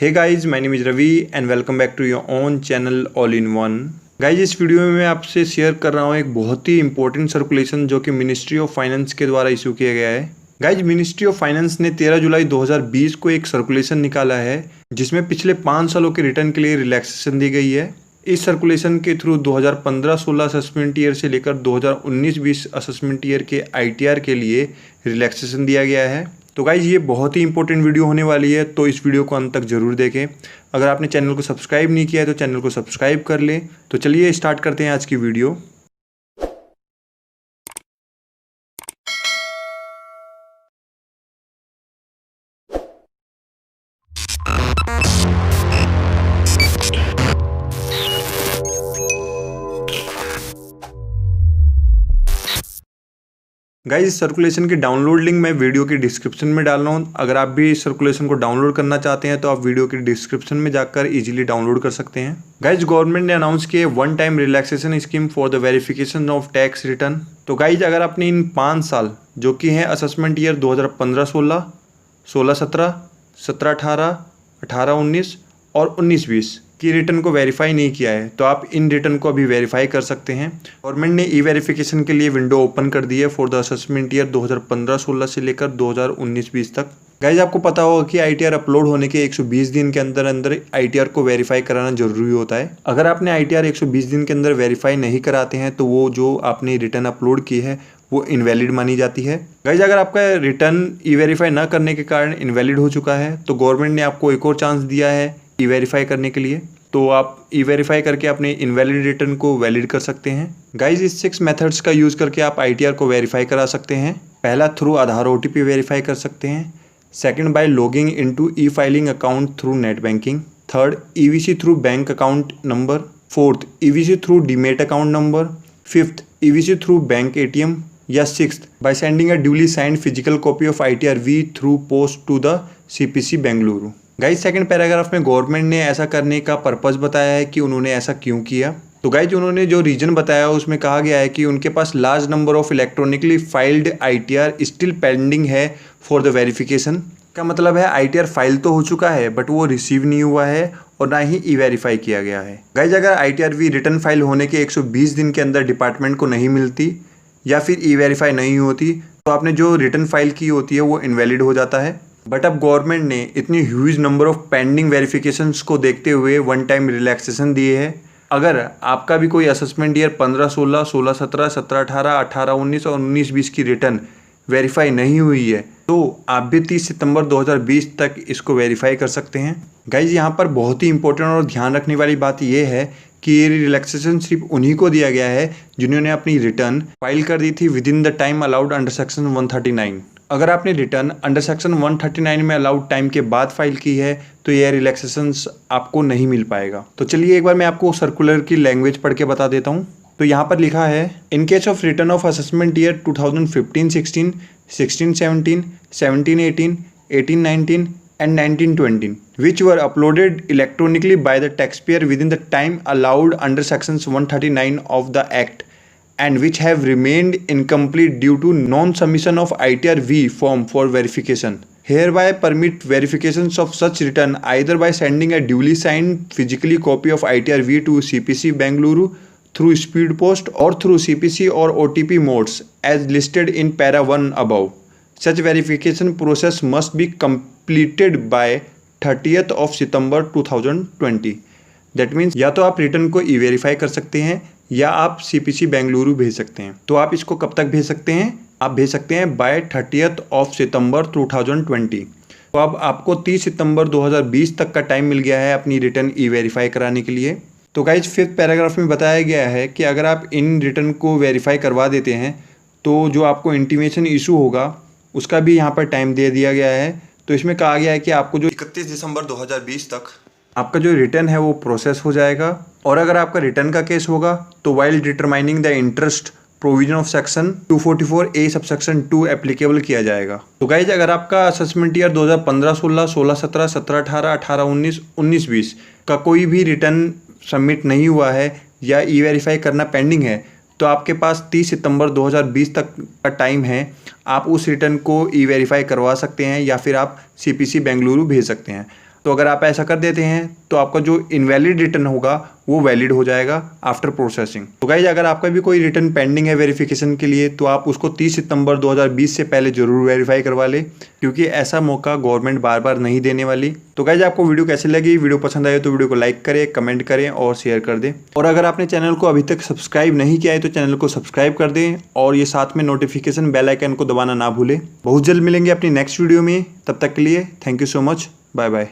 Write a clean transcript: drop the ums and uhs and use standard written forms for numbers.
Hey guys, my name is Ravi and welcome back to your own channel all in one. Guys, इस video में मैं आपसे share कर रहा हूँ एक बहुत ही इंपॉर्टेंट सर्कुलेशन जो कि मिनिस्ट्री ऑफ फाइनेंस के द्वारा इशू किया गया है। गाइज, मिनिस्ट्री ऑफ फाइनेंस ने 13 जुलाई 2020 को एक सर्कुलेशन निकाला है जिसमें पिछले 5 सालों के रिटर्न के लिए रिलैक्सेशन दी गई है। इस सर्कुलेशन के थ्रू 2015-16 असेसमेंट ईयर से लेकर 2019-20 असेसमेंट ईयर के ITR के लिए रिलैक्सेशन दिया गया है। तो गाइज, ये बहुत ही इंपॉर्टेंट वीडियो होने वाली है, तो इस वीडियो को अंत तक जरूर देखें। अगर आपने चैनल को सब्सक्राइब नहीं किया है तो चैनल को सब्सक्राइब कर लें। तो चलिए स्टार्ट करते हैं आज की वीडियो। गाइज, इस सर्कुलेशन की डाउनलोड लिंक मैं वीडियो की डिस्क्रिप्शन में डाल रहा हूँ। अगर आप भी इस सर्कुलेशन को डाउनलोड करना चाहते हैं तो आप वीडियो की डिस्क्रिप्शन में जाकर इजीली डाउनलोड कर सकते हैं। गाइज, गवर्नमेंट ने अनाउंस किया one time relaxation scheme for the verification of tax return. तो गाइज, अगर आपने इन 5 साल जो कि हैं असेसमेंट ईयर 2015-16, 16-17, 17-18, 18-19 और 19-20 की रिटर्न को वेरीफाई नहीं किया है तो आप इन रिटर्न को अभी वेरीफाई कर सकते हैं। गवर्नमेंट ने ई-वेरिफिकेशन के लिए विंडो ओपन कर दी है फॉर द असेसमेंट ईयर 2015-16 से लेकर 2019-20 तक। गाइज, आपको पता होगा कि ITR अपलोड होने के 120 दिन के अंदर अंदर ITR को वेरीफाई कराना जरूरी होता है। अगर आपने ITR 120 दिन के अंदर वेरीफाई नहीं कराते हैं तो वो जो आपने रिटर्न अपलोड की है वो इनवैलिड मानी जाती है। गाइज, अगर आपका रिटर्न ई-वेरीफाई ना करने के कारण इनवैलिड हो चुका है तो गवर्नमेंट ने आपको एक और चांस दिया है ई-वेरीफाई करने के लिए, तो आप ई-वेरीफाई करके अपने इनवैलिड रिटर्न को वैलिड कर सकते हैं। गाइज, इस 6 मेथड्स का यूज़ करके आप ITR को वेरीफाई करा सकते हैं। पहला, थ्रू आधार OTP वेरीफाई कर सकते हैं। Second, by logging into e-filing account through net banking. Third, EVC through bank account number. Fourth, EVC through demat account number. Fifth, EVC through bank ATM। या sixth, by sending a duly signed physical copy of ITR-V through post to the CPC Bengaluru. Guys, second paragraph में government ने ऐसा करने का purpose बताया है कि उन्होंने ऐसा क्यों किया। तो गाइज, उन्होंने जो रीजन बताया उसमें कहा गया है कि उनके पास large number of electronically filed ITR still pending है फॉर द वेरिफिकेशन। का मतलब है ITR फाइल तो हो चुका है बट वो रिसीव नहीं हुआ है और ना ही ई-वेरीफाई किया गया है। गाइज, अगर ITR-V रिटर्न फाइल होने के 120 दिन के अंदर डिपार्टमेंट को नहीं मिलती या फिर ई-वेरीफाई नहीं होती तो आपने जो रिटर्न फाइल की होती है वो इनवैलिड हो जाता है। बट अब गवर्नमेंट ने इतनी huge number of pending verifications को देखते हुए वन टाइम रिलैक्सेशन दिए है। अगर आपका भी कोई असेसमेंट ईयर 15-16, 16-17, 17-18, 18-19 और 19-20 की रिटर्न वेरीफाई नहीं हुई है तो आप भी 30 सितंबर 2020 तक इसको वेरीफाई कर सकते हैं। गाइज, यहाँ पर बहुत ही इंपॉर्टेंट और ध्यान रखने वाली बात यह है कि ये रिलैक्सेशन सिर्फ उन्हीं को दिया गया है जिन्होंने अपनी रिटर्न फाइल कर दी थी with in the time allowed under section 139। अगर आपने रिटर्न अंडर सेक्शन 139 में अलाउड टाइम के बाद फाइल की है तो यह रिलैक्सेशंस आपको नहीं मिल पाएगा। तो चलिए एक बार मैं आपको सर्कुलर की लैंग्वेज पढ़ के बता देता हूँ। तो यहाँ पर लिखा है, in case of return of assessment year 2015-16, 16-17, 17-18, 18-19 and 19-20 which were uploaded electronically by the taxpayer within the time allowed under sections 139 of the Act and which have remained incomplete due to non-submission of ITR-V form for verification, hereby permit verifications of such return either by sending a duly signed physically copy of ITR-V to CPC Bengaluru through speed post or through CPC or OTP modes as listed in para 1 above. Such verification process must be completed by 30th of September 2020. That means या तो आप return को ई-वेरीफाई कर सकते हैं या आप CPC Bengaluru भेज सकते हैं। तो आप इसको कब तक भेज सकते हैं? आप भेज सकते हैं बाय 30th of September 2020। तो अब आपको 30 सितंबर 2020 तक का टाइम मिल गया है अपनी रिटर्न ई-वेरीफाई कराने के लिए। तो गाइज, 5th पैराग्राफ में बताया गया है कि अगर आप इन रिटर्न को वेरीफाई करवा देते हैं तो जो आपको इंटीमेशन इशू होगा उसका भी यहाँ पर टाइम दे दिया गया है। तो इसमें कहा गया है कि आपको जो 31 दिसंबर 2020 तक आपका जो रिटर्न है वो प्रोसेस हो जाएगा। और अगर आपका रिटर्न का केस होगा तो while determining the interest provision of section 244A subsection 2 applicable किया जाएगा। तो गाइज, अगर आपका असेसमेंट ईयर 2015-16, 16-17, 17-18, 18-19, 19-20 का कोई भी रिटर्न सबमिट नहीं हुआ है या ई-वेरीफाई करना पेंडिंग है तो आपके पास 30 सितंबर 2020 तक का टाइम है। आप उस रिटर्न को ई-वेरीफाई करवा सकते हैं या फिर आप CPC बेंगलुरु भेज सकते हैं। तो अगर आप ऐसा कर देते हैं तो आपका जो इनवैलिड रिटर्न होगा वो वैलिड हो जाएगा आफ्टर प्रोसेसिंग। तो गाइज अगर आपका भी कोई रिटर्न पेंडिंग है वेरिफिकेशन के लिए तो आप उसको 30 सितंबर 2020 से पहले जरूर वेरीफाई करवा ले, क्योंकि ऐसा मौका गवर्नमेंट बार बार नहीं देने वाली। तो गाइज आपको वीडियो कैसी लगी, वीडियो पसंद आए तो वीडियो को लाइक करें, कमेंट करें और शेयर कर दें। और अगर आपने चैनल को अभी तक सब्सक्राइब नहीं किया है तो चैनल को सब्सक्राइब कर दें और ये साथ में नोटिफिकेशन बेल आइकन को दबाना ना भूलें। बहुत जल्द मिलेंगे अपनी नेक्स्ट वीडियो में, तब तक के लिए thank you so much, bye bye.